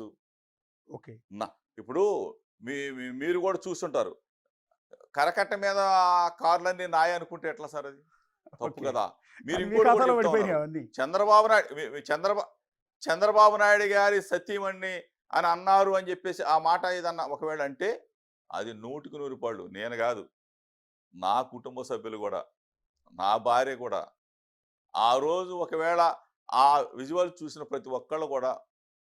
తెలుసు. ఓకే. నా ఇప్పుడు మీరు కూడా చూస్తుంటారు. కరకట్ట మీద కార్లన్నీ నాయి అనుకుంటే ఎట్లా సార్ అది? తప్పు ఓకే. కదా! మీరు కానీ మీ ఇంకోటి కూడా ఖాతాలో చెప్తా పడిపోయినాయి ఉన్నారు. అవన్నీ. చంద్రబాబు నాయుడు చంద్రబాబు నాయుడు గారి సతీమణిని అని అన్నారు అని చెప్పేసి ఆ మాట ఏదన్నా ఒకవేళ అంటే అది 100కి 100 పాళ్ళు. నేను గాదు. నా కుటుంబ సభ్యులు గూడా, నా భార్య గూడా ఆ రోజు ఒకవేళ ఆ విజువల్ చూసిన ప్రతి ఒక్కళ్ళు గూడా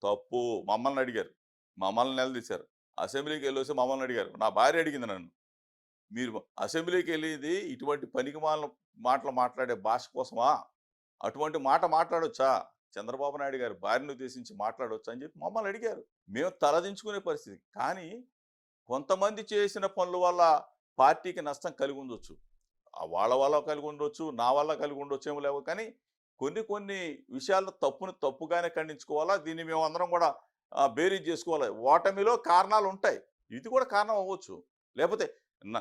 తప్పు మమ్మల్ని అడిగారు. మమ్మల్ని నిలదీశారు. అసెంబ్లీకెళ్ళొసి మమ్మల్ని అడిగారు. నా భార్య అడిగింది నన్ను. మీరు అసెంబ్లీకెళ్ళేది ఇటువంటి పనికిమాలిన మాటలు మాట్లాడే భాష కోసమా? అటువంటి మాట మాట్లాడొచ్చా? చంద్రబాబు నాయుడు గారి భార్యను ఉద్దేశించి మాట్లాడొచ్చా? అని చెప్పి మమ్మల్ని అడిగారు. మేము తలదించుకునే పరిస్థితి. కానీ కొంతమంది చేసిన పనుల వల్ల పార్టీకి నష్టం కలిగుండొచ్చు. వాళ్ళ వల్ల కలిగుండొచ్చు, నా వల్ల కలిగుండొచ్చేమో లేవో కానీ కొన్ని విషయాల్లో తప్పును తప్పుగానే ఖండించుకోవాలా. దీన్ని మేమందరం కూడా బేరీజ్ చేసుకోవాలి. ఓటమిలో కారణాలుంటాయి. ఇది కూడా కారణం అవ్వచ్చు. లేపోతే న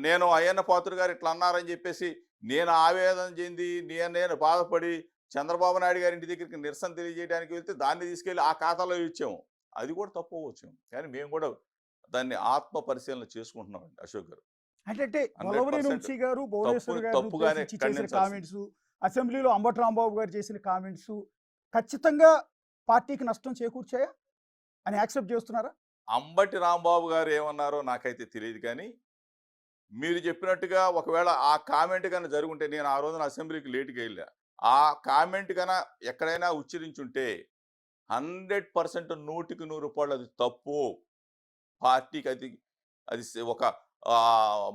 నేను అయ్యన్న పాత్రుడు గారు ఇట్లా అన్నారని చెప్పేసి నేను ఆవేదన చెంది నేను బాధపడి చంద్రబాబు నాయుడు గారి ఇంటి దగ్గరికి నిరసన తెలియజేయడానికి వెళ్తే దాన్ని తీసుకెళ్ళి ఆ ఖాతాలో ఇచ్చాము. అది కూడా తప్పు అవ్వచ్చు. కానీ మేము కూడా దాన్ని ఆత్మ పరిశీలన చేసుకుంటున్నామండి అశోక్ గారు. అంటే వల్లభనేని 100% వంశీ గారు, భువనేశ్వర్ గారిని తప్పుగానే ఉద్దేశించి చేసిన ఖండించాల్సింది. కామెంట్స్, అసెంబ్లీలో అంబటి రాంబాబు గారు చేసిన కామెంట్స్ ఖచ్చితంగా పార్టీకి నష్టం చేకూర్చాయా అని యాక్సెప్ట్ చేస్తున్నారా? అంబటి రాంబాబు గారు ఏమన్నారో నాకైతే తెలియదు కానీ మీరు చెప్పినట్టుగా ఒకవేళ ఆ కామెంట్ కన్నా జరుగుంటే నేను ఆ రోజున అసెంబ్లీకి లేట్‌గా ఎళ్ళా. ఆ కామెంట్ కన్నా ఎక్కడైనా ఉచ్చరించుంటే 100% 100కి 100 అది తప్పు. పార్టీకి అది అది ఒక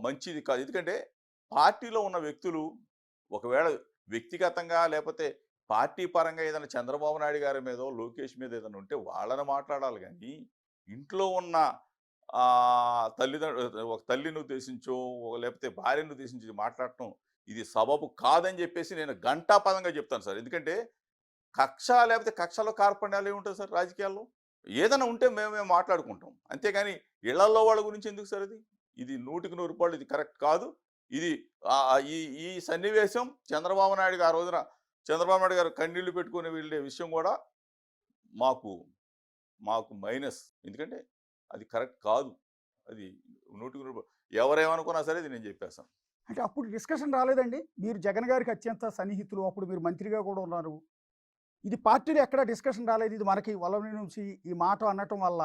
మంచిది కాదు. ఎందుకంటే పార్టీలో ఉన్న వ్యక్తులు ఒకవేళ వ్యక్తిగతంగా లేపోతే పార్టీ పరంగా ఏదైనా చంద్రబాబు నాయుడు గారి మీదో, లోకేష్ మీద ఏదైనా ఉంటే వాళ్ళని మాట్లాడాలి గానీ, ఇంట్లో ఉన్న ఒక తల్లిని ఉద్దేశించో, లేకపోతే భార్యను ఉద్దేశించి మాట్లాడటం ఇది సబబు కాదని చెప్పేసి నేను ఘంటాపథంగా చెప్తాను సార్. ఎందుకంటే కక్ష లేకపోతే కక్షలో కార్పణ్యాలు ఏముంటది సార్ రాజకీయాల్లో? ఏదైనా ఉంటే మేమే మాట్లాడుకుంటాం. అంతేగాని ఇళ్లల్లో వాళ్ళ గురించి ఎందుకు సార్ ఇది? ఇది 100కి 100 ఇది కరెక్ట్ కాదు. ఇది ఈ ఈ సన్నివేశం చంద్రబాబు నాయుడు గారు ఆ రోజున చంద్రబాబు నాయుడు గారు కన్నీళ్లు పెట్టుకొని వెళ్ళే విషయం కూడా మాకు మాకు మైనస్. ఎందుకంటే అది కరెక్ట్ కాదు. అది 100కి 100 ఎవరేమనుకున్నా సరే ఇది నేను చెప్పేస్తాను. అంటే అప్పుడు డిస్కషన్ రాలేదండి? మీరు జగన్ గారికి అత్యంత సన్నిహితులు. అప్పుడు మీరు మంత్రిగా కూడా ఉన్నారు. ఇది పార్టీలో ఎక్కడ డిస్కషన్ రాలేదు. ఇది మనకి వల్లభనేని వంశీ ఈ మాట అనటం వల్ల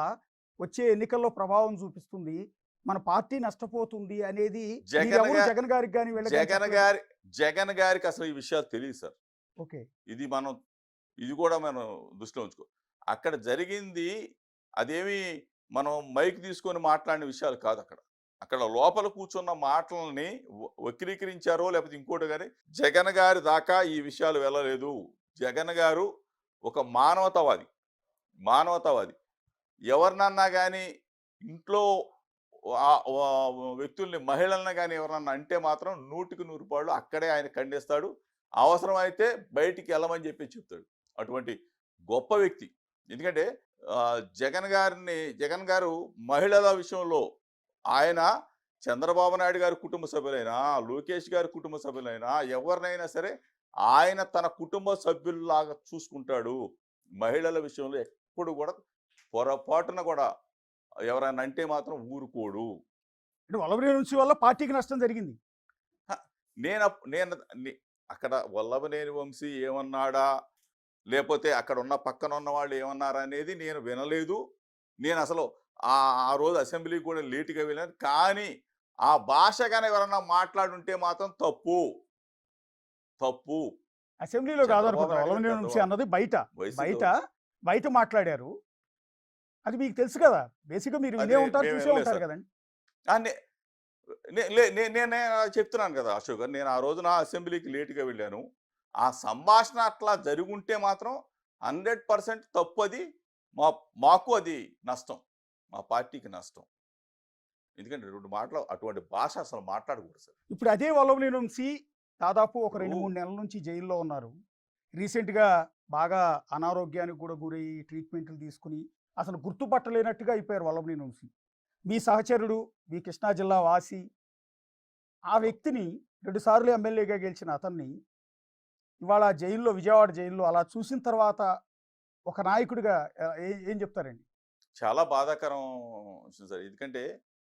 వచ్చే ఎన్నికల్లో ప్రభావం చూపిస్తుంది. మన పార్టీ నష్టపోతుంది అనేది జగన్ గారికి గాని జగన్ గారికి అసలు ఈ విషయాలు తెలియదు సార్. ఓకే. ఇది కూడా మనం దృష్టిలో ఉంచుకో. అక్కడ జరిగింది అదేమి మనం మైక్ తీసుకొని మాట్లాడిన విషయాలు కాదు అక్కడ. అక్కడ లోపల కూర్చున్న మాటలని వక్రీకరించారో లేకపోతే ఇంకోటి గాని జగన్ గారి దాకా ఈ విషయాలు వెళ్ళలేదు. జగన్ గారు ఒక మానవతావాది. ఎవరినన్నా గాని ఇంట్లో వ్యక్తుల్ని మహిళలను గాని ఎవరన్నా అంటే మాత్రం 100కి 100 పాళ్ళు అక్కడే ఆయన ఖండిస్తాడు. అవసరమైతే బయటికి వెళ్ళమని చెప్తాడు. అటువంటి గొప్ప వ్యక్తి. ఎందుకంటే జగన్ గారు మహిళల విషయంలో ఆయన చంద్రబాబు నాయుడు గారి కుటుంబ సభ్యులైనా, లోకేష్ గారి కుటుంబ సభ్యులైనా ఎవరినైనా సరే ఆయన తన కుటుంబ సభ్యుల్లాగా చూసుకుంటాడు. మహిళల విషయంలో ఎప్పుడు కూడా పొరపాటున కూడా ఎవరైనా అంటే మాత్రం ఊరుకోడు. అంటే వల్లభనేని వంశీ వల్ల పార్టీకి నష్టం జరిగింది. నేను అక్కడ వల్లభనేని వంశీ ఏమన్నాడా లేకపోతే అక్కడ ఉన్న పక్కన ఉన్న వాళ్ళు ఏమన్నారా అనేది నేను వినలేదు. నేను అసలు ఆ రోజు అసెంబ్లీకి కూడా లేటుగా వెళ్ళాను. కానీ ఆ భాష కానీ ఎవరన్నా మాట్లాడుంటే మాత్రం తప్పు. అసెంబ్లీలో కాదనుకుంటా వల్లభనేని వంశీ అన్నది బయట మాట్లాడారు. అది మీకు తెలుసు కదా. బేసిక్‌గా మీరు వినే ఉంటారు, చూసే ఉంటారు కదండి. నేనే చెప్తున్నాను కదా అశోక్ గారు. నేను ఆ రోజున అసెంబ్లీకి లేటుగా వెళ్ళాను. ఆ సంభాషణ అట్లా జరుగుంటే మాత్రం 100% తప్పు. అది మాకు అది నష్టం. మా పార్టీకి నష్టం. ఎందుకంటే 2 మాటలు అటువంటి భాష అసలు మాట్లాడకూడదు సార్. ఇప్పుడు అదే వల్లభనేని వంశీ దాదాపు ఒక 2-3 నెలల నుంచి జైల్లో ఉన్నారు. రీసెంట్‌గా బాగా అనారోగ్యానికి కూడా గురయ్యి ట్రీట్మెంట్లు తీసుకుని అసలు గుర్తుపట్టలేనట్టుగా అయిపోయారు వల్లభనేని వంశీ. మీ సహచరుడు, మీ కృష్ణా జిల్లా వాసి, ఆ వ్యక్తిని 2 సార్లు ఎమ్మెల్యేగా గెలిచిన అతన్ని ఇవాళ విజయవాడ జైల్లో అలా చూసిన తర్వాత ఒక నాయకుడిగా ఏం చెప్తారండి? చాలా బాధాకరం విషయం సార్. ఎందుకంటే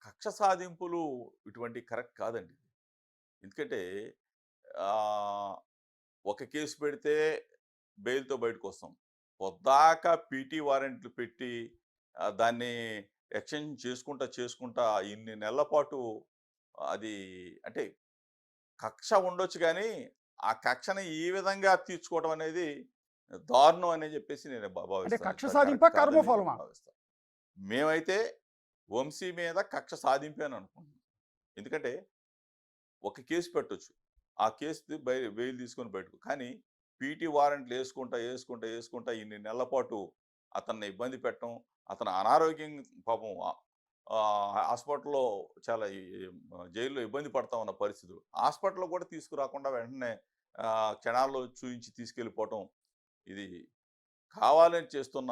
కక్ష సాధింపులు ఇటువంటి కరెక్ట్ కాదండి. ఎందుకంటే ఆహ్, ఒక కేసు పెడితే బెయిల్‌తో బయటకొస్తాం. పొద్దాక పీటీ వారెంట్లు పెట్టి దాన్ని ఎక్స్‌టెన్షన్ చేసుకుంటా ఇన్ని నెలల పాటు అది అంటే కక్ష ఉండొచ్చు గానీ, ఆ కక్షని ఈ విధంగా తీర్చుకోవడం అనేది దారుణం అని చెప్పేసి నేను అంటే భావిస్తాను. కక్ష అది సాధింపా? కరెక్ట్ కాదని నేను కర్మఫలమా? భావిస్తాను. మేమైతే వంశీ మీద కక్ష సాధింపే అని అనుకుంటున్నాం. ఎందుకంటే ఒక కేసు పెట్టొచ్చు. ఆ కేసు బెయిల్ తీసుకొని బయటకు. కానీ పీటీ వారెంట్లు యేసుకుంటా ఇన్ని నెలల పాటు అతన్ని ఇబ్బంది పెట్టడం, అతను అనారోగ్యం పాపం హాస్పిటల్‌లో చాలా జైల్‌లో ఇబ్బంది పడతా ఉన్న పరిస్థితులు. హాస్పిటల్‌లో కూడా తీసుకురాకుండా వెంటనే క్షణాల్లో చూయించి తీసుకెళ్ళిపోవటం ఇది కావాలని చేస్తున్న